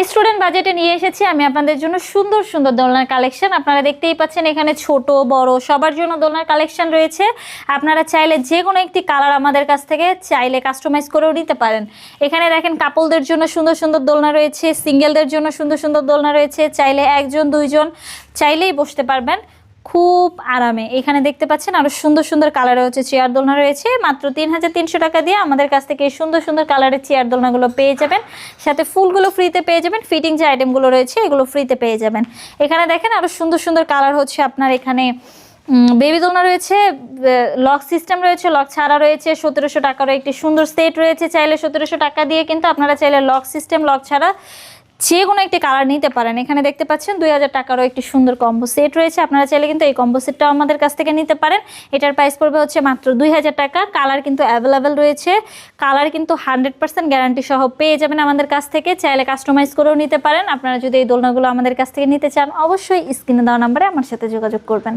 Student বাজেটে নিয়ে এসেছি আমি আপনাদের জন্য সুন্দর সুন্দর দোলনার কালেকশন। আপনারা দেখতেই পাচ্ছেন এখানে ছোট বড় সবার জন্য দোলনার কালেকশন রয়েছে। আপনারা চাইলে যে কোনো একটি কালার আমাদের কাছ থেকে চাইলে কাস্টমাইজ করেও নিতে পারেন। এখানে দেখেন কাপলদের জন্য সুন্দর সুন্দর দোলনা রয়েছে, সিঙ্গেলদের জন্য সুন্দর সুন্দর দোলনা রয়েছে, চাইলে একজন দুইজন চাইলেই বসতে পারবেন খুব আরামে। এখানে দেখতে পাচ্ছেন আরো সুন্দর সুন্দর কালারে হচ্ছে চেয়ার দোলনা রয়েছে। মাত্র 3300 টাকা দিয়ে আমাদের কাছ থেকে এই সুন্দর সুন্দর কালারের চেয়ার দোলনাগুলো পেয়ে যাবেন। সাথে ফুলগুলো ফ্রিতে পেয়ে যাবেন, ফিটিং যে আইটেমগুলো রয়েছে এগুলো ফ্রিতে পেয়ে যাবেন। এখানে দেখেন আরো সুন্দর সুন্দর কালার হচ্ছে আপনার এখানে বেবি দোলনা রয়েছে, লক সিস্টেম রয়েছে, লক ছাড়া রয়েছে। 1700 টাকারও একটি সুন্দর সেট রয়েছে। চাইলে 1700 টাকা দিয়ে কিন্তু আপনারা চাইলে লক সিস্টেম লক ছাড়া যে কোনো একটি কালার নিতে পারেন। এখানে দেখতে পাচ্ছেন 2000 টাকারও একটি সুন্দর কম্বো সেট রয়েছে। আপনারা চাইলে কিন্তু এই কম্বো সেটটাও আমাদের কাছ থেকে নিতে পারেন। এটার প্রাইস পড়বে হচ্ছে মাত্র 2000 টাকা। কালার কিন্তু অ্যাভেলেবেল রয়েছে, কালার কিন্তু 100% গ্যারান্টি সহ পেয়ে যাবেন আমাদের কাছ থেকে। চাইলে কাস্টমাইজ করেও নিতে পারেন। আপনারা যদি এই দোলনাগুলো আমাদের কাছ থেকে নিতে চান অবশ্যই স্ক্রিনে দেওয়া নাম্বারে আমার সাথে যোগাযোগ করবেন।